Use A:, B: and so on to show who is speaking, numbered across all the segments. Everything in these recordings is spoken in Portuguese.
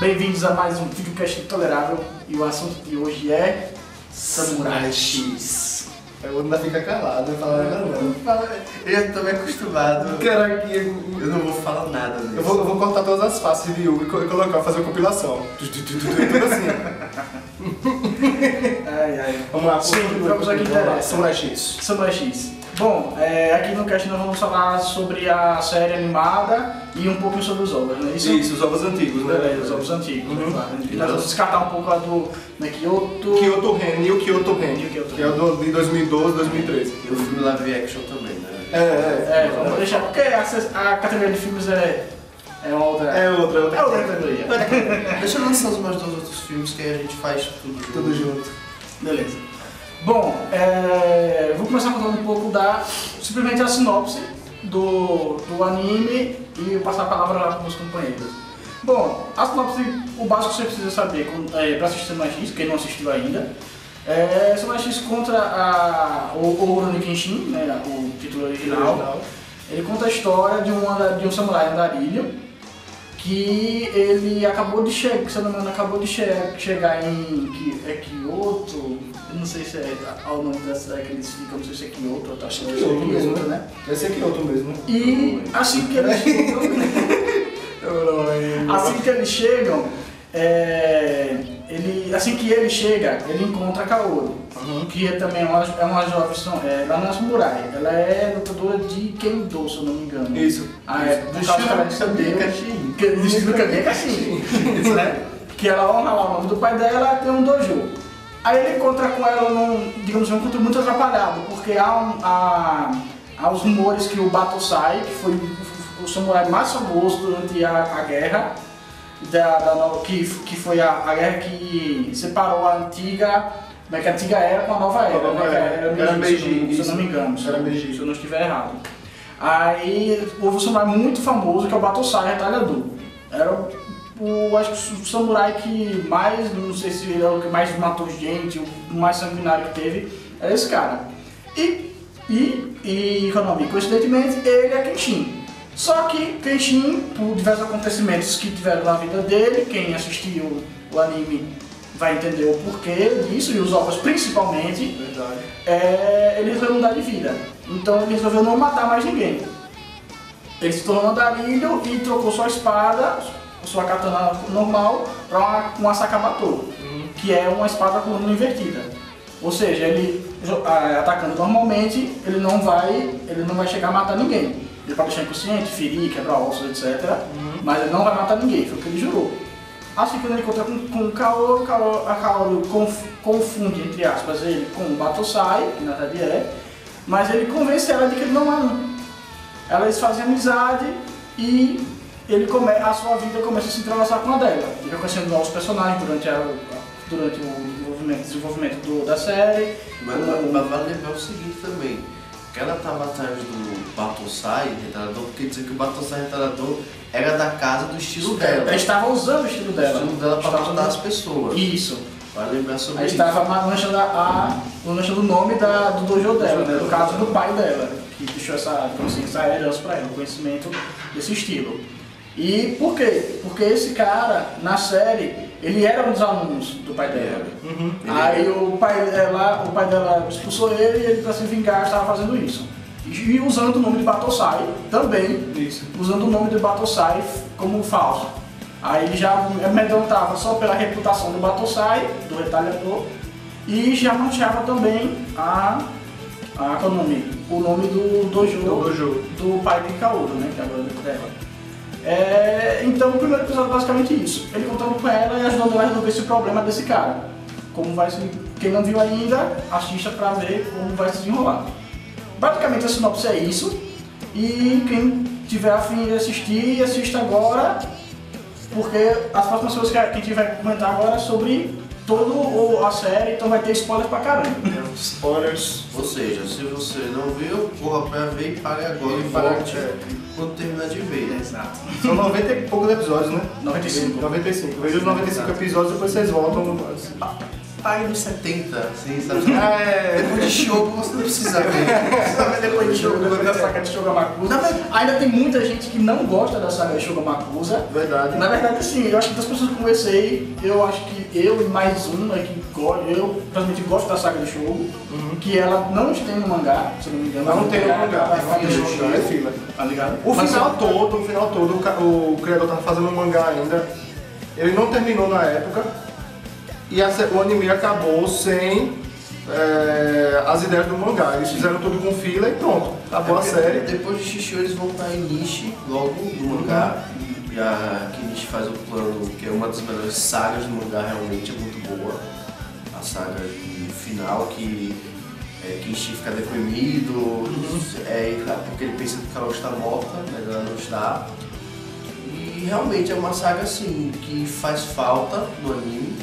A: bem-vindos a mais um videocast intolerável e o assunto de hoje é Samurai X.
B: Eu ainda fica calado, não fala nada não.
C: Eu tô meio acostumado.
B: Caraca,
C: Eu não vou falar nada disso.
B: eu vou cortar todas as faces de Hugo e colocar, fazer uma compilação. Tudo assim. Vamos lá,
A: Sim, vamos aqui interessa.
B: Samurai X.
A: Samurai X. Bom, aqui no cast nós vamos falar sobre a série animada e um pouquinho sobre os ovos, né?
B: Isso, os ovos antigos, né?
A: Beleza, os ovos antigos.
B: Uhum.
A: Claro. E nós vamos descartar um pouco a do Kyoto.
B: Kyoto Ren e o Kyoto Ren,
A: E o Kyoto
B: que é o de 2012, 2013.
C: E o filme live action também, né?
A: Vamos deixar, porque a categoria de filmes é uma outra.
B: É outra
A: categoria.
C: Deixa eu lançar os mais dois outros filmes que aí a gente faz tudo junto.
A: Beleza. Bom, vou começar contando um pouco simplesmente a sinopse do anime e passar a palavra lá para os meus companheiros. Bom, a sinopse, o básico que você precisa saber para assistir Samurai X, quem não assistiu ainda, Samurai X contra o Rurouni Kenshin, né, o título original. Ele conta a história de um samurai andarilho que ele acabou de chegar, se eu não me engano, chegar em Kyoto, eu não sei se é o nome da cidade que eles ficam, não sei se é Kyoto ou
B: Acho que é Kyoto mesmo,
A: né?
B: Deve ser Kyoto mesmo.
A: E assim que eles chegam, assim que ele chega, ele encontra a Kaoru, que também é uma jovem, ela não é samurai, ela é lutadora de Kendo, se eu não me engano.
B: Isso.
A: Do Caxim. Que ela honra lá o nome do pai dela, tem um dojo. Aí ele encontra com ela digamos, um encontro muito atrapalhado, porque há os rumores que o Batosai, que foi o samurai mais famoso durante a guerra, que foi a guerra que separou a antiga era com a nova era,
B: Era Meiji,
A: se eu não me engano,
B: era Meiji.
A: se eu não estiver errado. Aí houve um samurai muito famoso que é o Batosai Retalhador. Era acho que o samurai que mais, não sei se ele é o que mais matou gente, o mais sanguinário que teve, era esse cara. Coincidentemente, ele é Kenshin. Só que Kenshin, por diversos acontecimentos que tiveram na vida dele, quem assistiu o anime vai entender o porquê disso, e os ovos principalmente, ele resolveu mudar de vida. Então ele resolveu não matar mais ninguém. Ele se tornou um andarilho e trocou sua espada, sua katana normal, para uma Sakabato, que é uma espada com lâmina invertida. Ou seja, ele atacando normalmente, ele não vai chegar a matar ninguém. Ele pode deixar inconsciente, ferir, quebrar ossos, etc. Mas ele não vai matar ninguém, foi o que ele jurou. Assim que ele encontra com o Kaoru, a Kaoru confunde, entre aspas, ele com o Batosai, que na verdade é, mas ele convence ela de que ele não é um. Eles fazem amizade e a sua vida começa a se entrelaçar com a dela. Ele vai conhecendo novos personagens durante o desenvolvimento da série.
C: Mas vale lembrar o seguinte também, que ela estava atrás do Batosai Retalhador, porque dizer que o Batosai Retalhador era da casa do estilo dela.
A: Ela estava usando o estilo dela.
C: O estilo dela para matar as pessoas.
A: Isso.
C: Vale lembrar sobre
A: Aí
C: isso.
A: estava manchando o nome do dojo dela, né? No caso do pai dela, que deixou essa herança para ela, o conhecimento desse estilo. E por quê? Porque esse cara, na série, ele era um dos alunos do pai dela. Aí o pai dela expulsou ele e ele, para se vingar, estava fazendo isso. E usando o nome de Batosai também, usando o nome de Batosai como falso. Aí ele já amedrontava só pela reputação do Batosai, do retalhador, e já manchava também o nome do dojo do pai de Kaoru, né, que agora é dela. Então o primeiro episódio é basicamente isso, ele contando com ela e ajudando ela a resolver esse problema desse cara. Quem não viu ainda, assista pra ver como vai se desenrolar. Basicamente a sinopse é isso, e quem tiver a fim de assistir, assista agora, porque as próximas coisas que a gente vai comentar agora é sobre toda a série, então vai ter spoilers pra caramba.
B: Spoilers.
C: Ou seja, se você não viu, corra pra ver e pague agora e volte quando terminar de ver.
A: Exato.
B: São 90 e poucos episódios, né?
A: 95.
B: Veja os 95 episódios e depois vocês voltam.
C: pai dos 70, assim, sabe?
B: É.
C: Depois de Shogun você não precisa ver. Precisa ver depois de Shogun.
A: Depois da saga de Shogamakusa. Ainda tem muita gente que não gosta da saga de Shogamakusa.
B: Verdade.
A: Na verdade, sim, eu acho que das pessoas que eu conversei, eu acho que eu e mais uma que eu praticamente gosto da saga do Shogun, que ela não tem no mangá, se não me engano.
B: Não tem no mangá,
A: É
B: é fila.
A: Tá ligado?
B: O
A: Mas,
B: final todo, o criador tava fazendo um mangá ainda. Ele não terminou na época. E o anime acabou sem as ideias do mangá. Eles fizeram tudo com fila e pronto. Acabou a série.
C: Depois de Shishio eles vão estar em Nishi, logo no mangá. E a Kenichi faz o plano, que é uma das melhores sagas do mangá, realmente é muito boa. A saga final que Kenichi fica deprimido, porque ele pensa que ela está morta, mas ela não está. E realmente é uma saga assim, que faz falta no anime,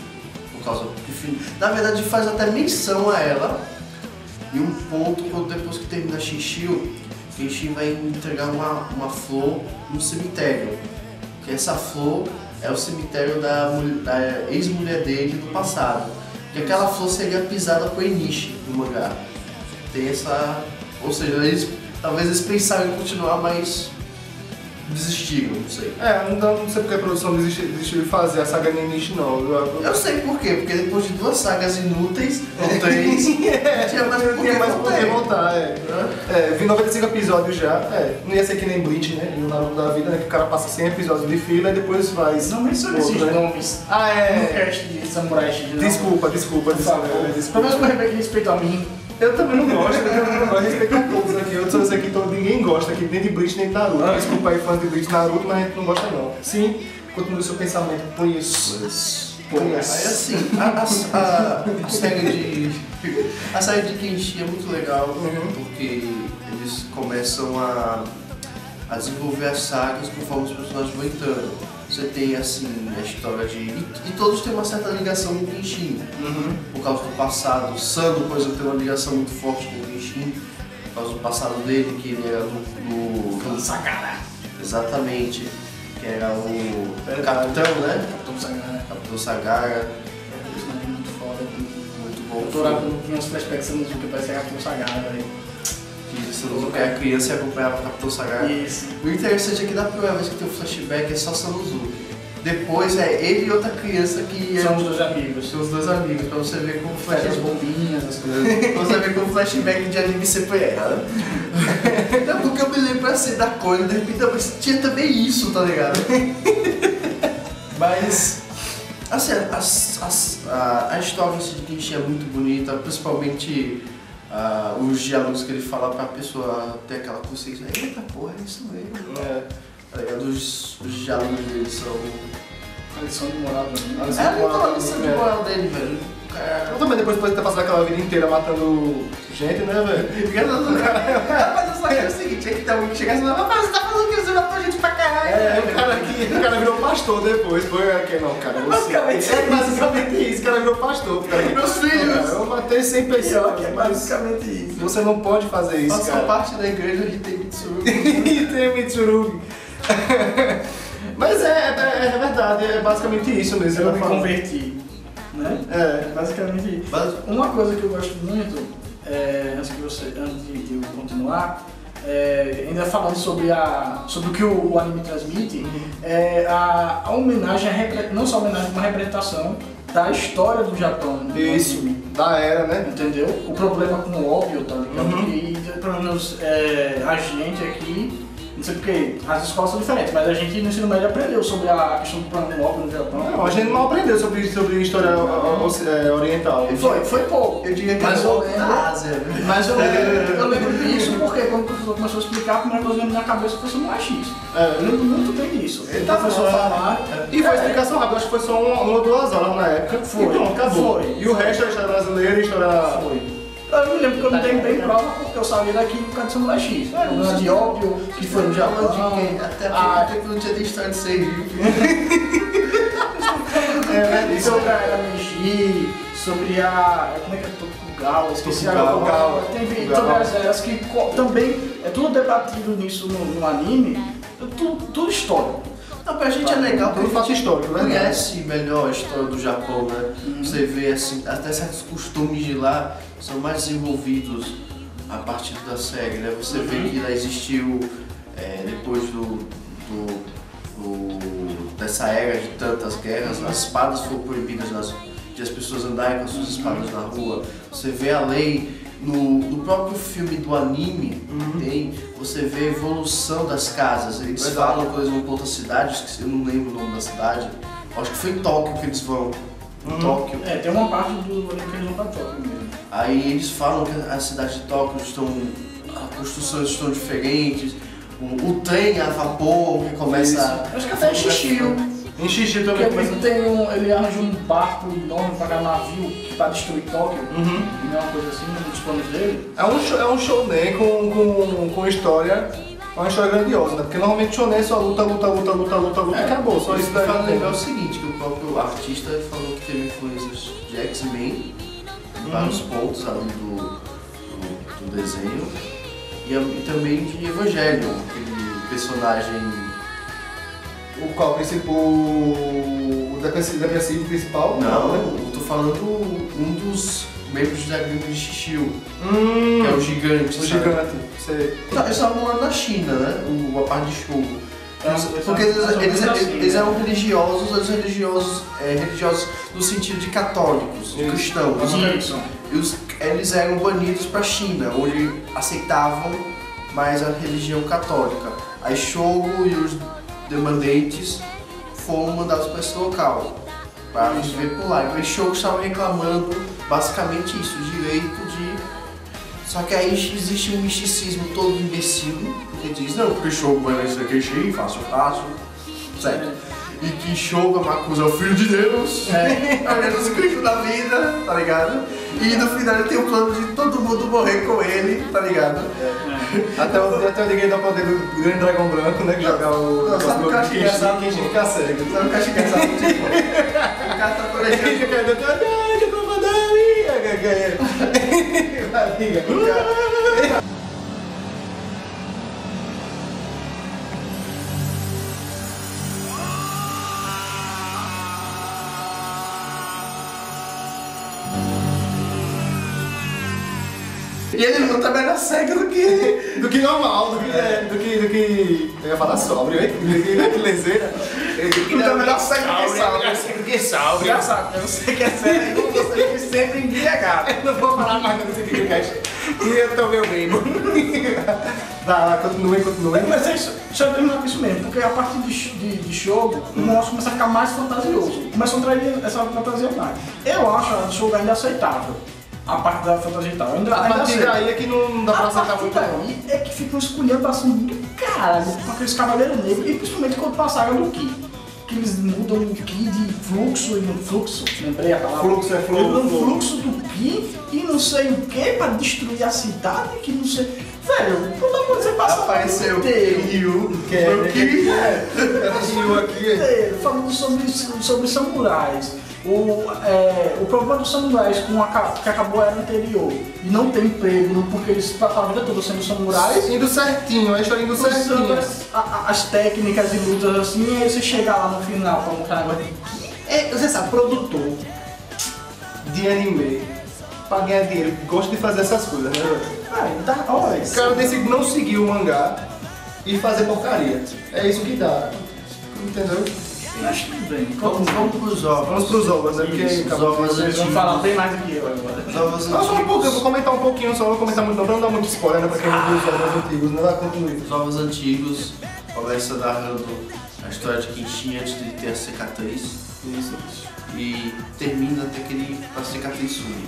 C: por causa que, na verdade, faz até menção a ela. E um ponto, depois que termina Shishio, Kenshin vai entregar uma flor no cemitério. Que essa flor é o cemitério da ex-mulher dele do passado. E aquela flor seria pisada por Enishi no mangá. Tem essa... Ou seja, talvez eles pensaram em continuar, mas desistiram, não sei.
B: Não sei porque a produção desistiu de fazer a saga Enishi, não.
C: Eu sei por quê, porque depois de 2 sagas inúteis, ou 3, tinha mais por que
B: voltar. Vi 95 episódios já. Não ia ser que nem Bleach, né? No Naruto da vida, né? Que o cara passa 100 episódios de fila e depois faz.
A: não menciona esses nomes no cast de Samurai X.
B: Desculpa.
A: Pelo menos com respeito a mim.
B: Eu também não gosto, eu gosto de respeitar todos aqui. Eu sou esse aqui, ninguém gosta aqui, nem de Bleach nem de Naruto. Desculpa aí, fãs de Bleach e Naruto, mas a gente não gosta não. Sim, continue o seu pensamento, por isso.
C: Aí assim, a série de Kenshin é muito legal, porque eles começam a desenvolver as sagas conforme os personagens vão entrando. Você tem assim a história de... E todos têm uma certa ligação com o Kenshin. Por causa do passado. Sando, por exemplo, tem uma ligação muito forte com o Kenshin. Por causa do passado dele, que ele era do
A: Sagara.
C: Exatamente. Que era o capitão, né? Capitão Sagara.
A: Esse nome é muito foda.
C: Muito bom.
A: Eu adorava quando tinha uns flashbacks no que parecia Capitão Sagara, velho.
C: Isso, que a criança acompanhava o Capitão Sagara.
A: Isso.
C: O interessante é que da primeira vez que tem o flashback é só Sanosuke. Depois é ele e outra criança que
A: são os 2 amigos.
C: São os 2 amigos, pra você ver como
A: As bombinhas, as coisas.
C: Pra você ver como o flashback de anime sempre erra. É porque eu me lembro assim da coisa, de repente mas tinha também isso, tá ligado? Mas assim, a história de Kenshin é muito bonita, principalmente os diálogos que ele fala pra pessoa ter aquela consciência. Eita porra, é isso mesmo. Tá ligado? Os diálogos dele são...
A: A lição de moral do anime.
C: A lição de moral dele, velho.
B: Eu também, depois de ter passado aquela vida inteira matando gente, né, velho?
C: Mas eu só quero o seguinte, é que tem alguém que chegasse e falava, rapaz, você tá falando que você matou gente pra caralho.
B: O cara virou pastor depois, foi não, cara. Basicamente isso, o cara virou pastor.
C: Meus filhos!
B: Eu matei 100 pessoas,
A: É basicamente isso.
B: Você não pode fazer isso,
C: Faça
B: cara.
C: parte da igreja de Temitsurugi.
B: E tem Mitsurugi. Mas é verdade, é basicamente isso mesmo.
A: Eu me converti, né? Basicamente isso. Uma coisa que eu gosto muito, antes de eu continuar, ainda falando sobre o que o anime transmite, a homenagem, não só a homenagem, mas a representação da história do Japão.
B: Isso,
A: anime.
B: da era, né?
A: Entendeu? O problema com o ópio, tá ligado? E pelo menos a gente aqui, não sei porque as escolas são diferentes, mas a gente no ensino médio aprendeu sobre a questão do problema com o ópio no Japão.
B: Não, a gente não aprendeu sobre história oriental.
A: Foi pouco.
C: Eu diria que
A: mas eu lembro,
C: da Ásia.
A: mas eu lembro disso porque quando o professor começou a explicar, a primeira coisa que veio na minha cabeça foi Samurai X. Eu lembro muito bem disso.
B: Ele
A: O professor falar.
B: E foi explicação rápida, acho que foi só 1 ou 2 horas na época.
A: Foi.
B: E pronto, acabou.
A: Foi.
B: E o resto é história brasileira e história...
A: Foi. Eu me lembro que eu não tenho bem prova porque eu sabia daquilo por causa de Samurai X. Problema de ópio, que foi no Japão.
C: Até porque não tinha de história de Sergipe.
A: Sobre a era Meiji, sobre a... como é que é? Tokugawa, esqueci agora. Tem sobre as eras que também é tudo debatido nisso no anime, tudo histórico.
C: Ah, pra gente é legal
B: Tudo fato histórico, né?
C: conhece melhor a história do Japão, né? Você vê assim, até certos costumes de lá são mais desenvolvidos a partir da série, né? Você vê que lá existiu, depois dessa era de tantas guerras, as espadas foram proibidas de as pessoas andarem com as suas espadas na rua. Você vê a lei no próprio filme do anime, você vê a evolução das casas. Eles falam, por exemplo, outra cidade, eu não lembro o nome da cidade, acho que foi em Tóquio que eles vão. Em Tóquio.
A: Tem uma parte do anime que eles vão pra Tóquio mesmo.
C: Aí eles falam que a cidade de Tóquio as construções estão diferentes, o trem a vapor que começa.
A: Acho que até em Shishio.
B: Em Xixi também
A: Porque ele arranja um barco enorme para um navio que para destruir Tóquio. Não é uma coisa assim, um dos planos dele.
B: É um shonen com história. Uma história grandiosa, né? Porque normalmente shonen é só luta e acabou. Só isso daí.
C: Para lembrar o seguinte, que o próprio artista falou que teve influências de X-Men em vários pontos além do desenho e também de Evangelion, aquele personagem.
B: O qual? O depressivo principal?
C: Não, eu tô falando um dos membros da gangue de Shishio, que é o gigante.
B: O gigante, sei.
C: Não, eles estavam morando na China, né? A parte de Shogo. Porque eles eram religiosos, religiosos no sentido de católicos, cristãos. Eles eram banidos para a China, onde aceitavam mais a religião católica. Aí Shogo e os demandantes foram mandados para esse local, para viver por lá. E o Shogo estava reclamando basicamente isso, o direito de... Só que aí existe um misticismo todo imbecil, que diz, não, porque Shogo vai isso aqui, faço, certo? E que Shogo Amakusa é o filho de Deus, é o Jesus Cristo da vida, tá ligado? E no final ele tem o plano de todo mundo morrer com ele, tá ligado?
B: Até o ninguém dá poder do grande dragão branco, né? Que jogar o...
C: Não, sabe o que eu acho engraçado?
B: Quem fica cego.
C: Sabe o que eu acho engraçado? Tipo, o cara tá planejando... E ele luta melhor cego do que
B: normal, do que... Eu ia falar sóbrio, hein? Que lezeira.
C: Luta melhor cego
B: Do que sóbrio.
A: Engraçado, você que é sério, você vive sempre embriagado.
B: Eu não vou falar mais nada desse podcast. E eu tô meio bem. Vai, continue.
A: Mas deixa eu terminar com isso mesmo, porque a partir de Shogo, o negócio começa a ficar mais fantasioso. Começa a trazer essa fantasia mais. Eu acho a Shogo ainda aceitável. A parte da fantasia e tal.
B: A partir daí é que não dá pra aceitar muito.
A: A partir daí é que fica um esculhambação do caralho com aqueles cavaleiros negros, e principalmente quando passaram do Ki. Que eles mudam o Ki de fluxo e no fluxo, lembrei a palavra.
B: Fluxo é fluxo.
A: Mudam o fluxo do Ki e não sei o que pra destruir a cidade, que não sei. Velho, não dá pra você passar.
C: Apareceu o Ryu, que é o Ki.
B: Ryu aqui.
A: Falando sobre samurais. O problema dos samurais que acabou a era anterior e não tem emprego porque eles passaram a vida toda sendo samurais.
B: Indo certinho, a história indo certinho.
A: As técnicas e lutas assim, e aí você chegar lá no final pra mostrar agora. Você sabe, produtor
B: de anime, pra ganhar dinheiro, gosta de fazer essas coisas, né, velho?
A: Olha,
B: o cara decide não seguir o mangá e fazer porcaria. É isso que dá. Entendeu?
A: Acho que bem.
C: Vamos pros ovos.
B: Vamos pros ovos, né? Porque
C: os ovos
A: Vocês vão falar bem mais do que eu agora.
C: Os ovos
B: só um pouco, eu
C: antigos.
B: vou comentar um pouquinho só, não vou comentar muito não, pra não dar muito spoiler, né? Pra quem não viu os ovos antigos, né? Vai concluir.
C: Os ovos antigos começa narrando a história de Kenshin antes de ter a cicatriz.
B: Isso.
C: E termina até que a cicatriz sumir.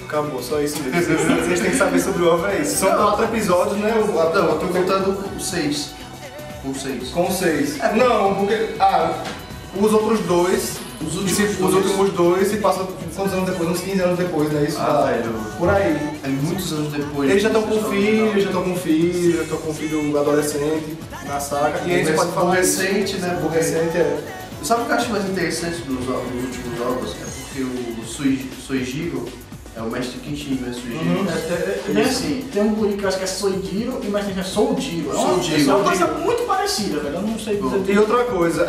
B: Acabou, só isso mesmo. Vocês têm que saber sobre o ovo, é isso. São 4 episódios, né?
C: Não, eu tô contando com 6. Com 6.
B: Com 6. Não, porque... os outros dois... Os últimos dois se passam quantos anos depois? Uns 15 anos depois, não é isso?
C: Velho.
B: Por aí.
C: É muitos anos depois.
B: Eles já estão com filho, já estão com filho adolescente na saga. E aí você pode falar
C: recente, né?
B: O recente é...
C: Sabe o que eu acho mais interessante dos últimos jogos? É porque o Suijiro, É o mestre Kenshin, né?
A: Bem assim, tem um guri que eu acho que é Soijiro e mais tem que é Soujiro.
C: Soujiro.
A: É uma coisa muito parecida, velho. Eu não sei dizer.
B: E outra coisa,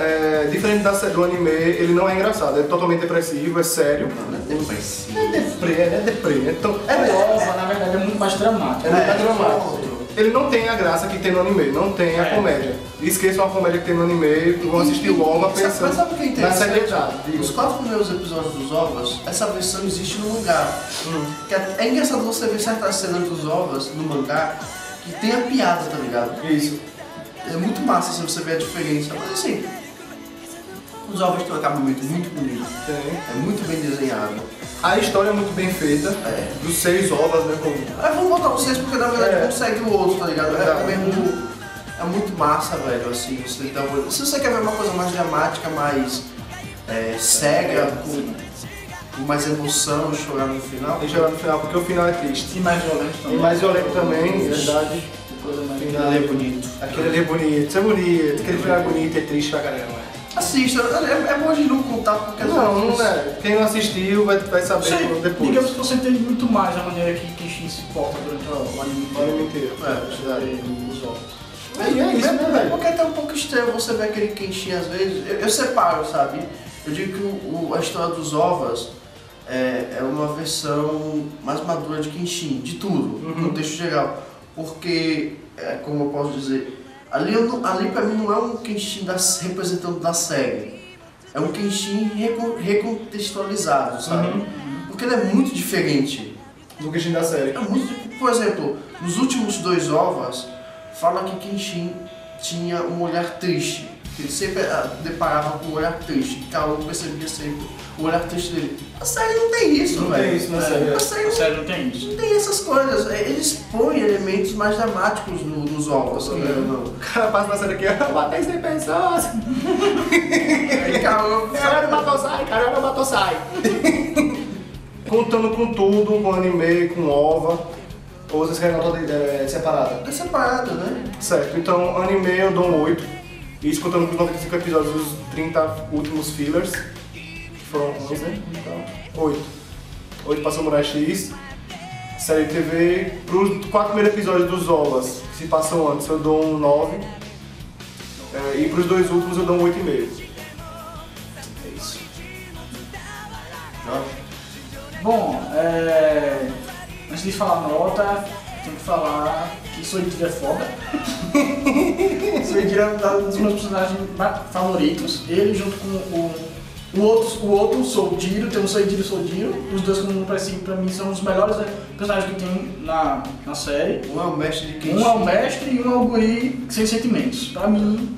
B: diferente do anime, ele não é engraçado, é totalmente depressivo, é sério.
C: Não é depressivo.
B: É deprê. Então,
A: O OVA, na verdade, é muito mais dramático.
B: é muito mais dramático. Ele não tem a graça que tem no anime, não tem a comédia. Esqueçam a comédia que tem no anime, vão assistir o OVA pensando
C: Mas sabe o que é
B: na
C: interessante?
B: seriedade.
C: Os 4 primeiros episódios dos OVAs, essa versão existe no mangá. Que é engraçado você ver certas cenas dos OVAs no mangá que tem a piada, tá ligado?
B: Isso.
C: É muito massa se você ver a diferença. Mas assim, os OVAs têm um acabamento muito bonito.
B: Tem.
C: É muito bem desenhado.
B: A história é muito bem feita, dos 6 ovas, né?
C: Aí vamos botar vocês porque na verdade um segue o outro, tá ligado?
B: Verdade.
C: É muito massa, velho, assim, você dá uma... Se você quer ver uma coisa mais dramática, mais cega, com mais emoção e chorar no final.
B: Deixa eu lá no final, porque o final é triste.
A: E mais violento também.
B: E mais violento também, verdade.
A: Coisa mais
C: Ele é bonito.
B: Aquele ali é bonito, isso é bonito, aquele final é bonito, é triste pra caramba.
C: Assista, é bom de não contar porque
B: Não é. Quem não assistiu vai saber
A: Sim,
B: depois.
A: digamos que você entende muito mais a maneira que Kenshin se porta durante o anime
B: O anime inteiro.
A: os ovos.
B: É isso, né, velho?
C: Porque é até um pouco estranho você ver aquele Kenshin às vezes. Eu separo, sabe? Eu digo que a história dos ovas é uma versão mais madura de Kenshin, de tudo, no contexto geral. Porque, como eu posso dizer, ali pra mim não é um Kenshin representando da série. É um Kenshin recontextualizado, sabe? Porque ele é muito diferente.
B: Do Kenshin da série.
C: É muito, por exemplo, nos últimos 2 ovas, fala que Kenshin tinha um olhar triste. Que ele sempre deparava com um olhar triste. Que Kaoru percebia sempre o olhar triste dele. A série não tem isso,
B: Não
C: velho.
B: tem isso na série.
C: A série
A: A série não tem isso.
C: não tem essas coisas. Eles põem elementos mais dramáticos nos ovos, tá vendo?
B: O cara passa na série aqui, eu matei 100 pessoas.
C: Aí Kaoru...
B: Caralho, matou sai, caralho, matou sai. Contando com tudo, com anime, com ova. Ou vocês querem nota separada?
C: É separado, né?
B: Certo, então anime eu dou um 8. Isso contando com os 95 episódios, os 30 últimos fillers. Que foram 11, né? Então, 8. 8 pra Samurai X. Série TV. Pros 4 primeiros episódios dos ovas, que se passam antes, eu dou um 9. E pros 2 últimos eu dou um 8,5. É isso.
A: Bom, antes de falar nota, tenho que falar que Soijiro é foda. Soijiro é um dos meus personagens favoritos. Ele junto com o outro Soujiro, tem um Soijiro e Soujiro. Os dois, como pareciam pra mim, são os melhores personagens que tem na série.
C: Um é o mestre de Kenshin.
A: Um é o mestre e um é o guri sem sentimentos. Pra mim,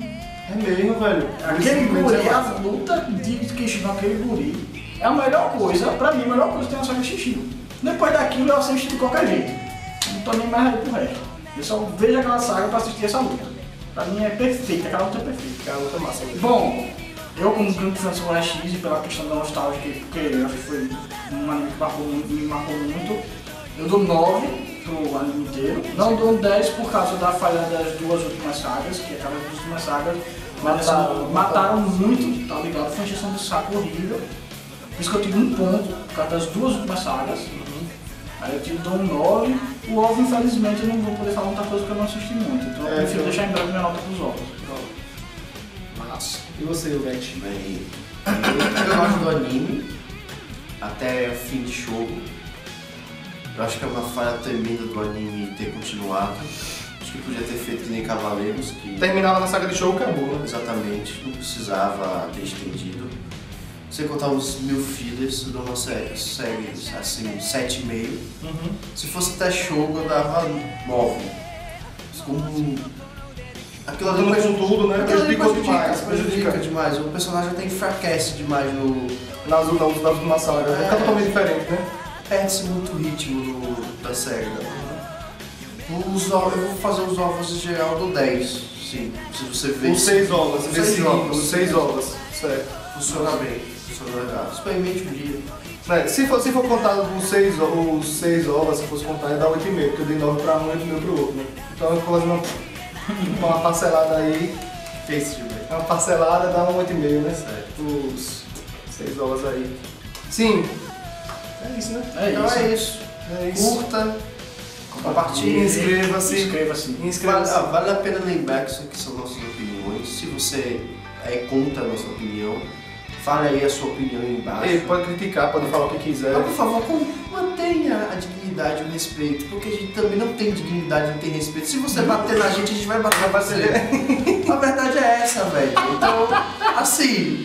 B: É mesmo, velho.
A: aquele guri, a luta de Kenshin com aquele guri é a melhor coisa, pra mim, a melhor coisa que tem na série Shishio. Depois daquilo eu assisto de qualquer jeito. Não tô nem mais aí pro resto. Eu só vejo aquela saga pra assistir essa luta. Pra mim é perfeita, aquela luta é perfeita.
B: Aquela luta massa mesmo.
A: Bom, eu como grande fã de Samurai X e pela questão da nostalgia, porque eu acho que foi um anime que me marcou muito, eu dou 9 pro anime inteiro. Não dou 10 por causa da falha das 2 últimas sagas, que aquelas 2 últimas sagas mataram muito, tá ligado? Foi uma injeção de saco horrível. Por isso que eu tive um ponto por causa das 2 últimas sagas. Aí eu dou um 9. O OVA, infelizmente, eu não vou poder falar muita coisa porque eu não assisti muito. Então eu prefiro deixar em branco minha nota pros OVAs.
B: Massa. E você, Ivete?
C: Bem, eu gosto do anime até fim de jogo. Eu acho que é uma falha tremenda do anime ter continuado. Acho que podia ter feito que nem Cavaleiros, que
B: Terminava na saga de show, acabou, né?
C: exatamente não precisava ter estendido. Sem contar os 1000 fillers, eu dou uma série assim, 7,5. Se fosse até show, eu dava 9. Como aquilo ali
B: Com tudo, né? Prejudicou demais.
C: prejudica demais. O personagem até enfraquece demais
B: Nas últimas sagas. É totalmente diferente, né?
C: perde-se muito o ritmo da série. Eu vou fazer os ovos em geral do 10. Sim, se você ver.
B: Os 6 ovas,
C: Os 6 ovos.
B: Os 6 ovas, certo.
C: Funciona bem, funciona legal. Experimente um dia.
B: Se for contar os 6 ovas, se fosse contar, ia dar 8,5, porque eu dei 9 pra um e 8,5 pro outro, né? Então eu vou fazer uma parcelada aí.
C: Fez, velho.
B: Uma parcelada dá um 8,5, né?
C: Certo.
B: Os 6 ovas aí. Sim. É isso, né?
C: Então é isso.
B: É isso.
C: Curta, compartilhe,
B: Inscreva-se.
C: Vale a pena lembrar que isso aqui são nossas opiniões. Se você é contra a nossa opinião, fale aí a sua opinião aí embaixo.
B: Ele pode criticar, pode falar o que quiser.
C: Mas, por favor, mantenha a dignidade e o respeito, porque a gente também não tem dignidade, não tem respeito. Se você bater na gente, a gente vai bater na você. A verdade é essa, velho. Então, assim,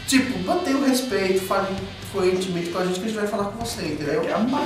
C: tipo, mantenha o respeito, fale fluentemente com a gente que a gente vai falar com você, entendeu?
A: Que é uma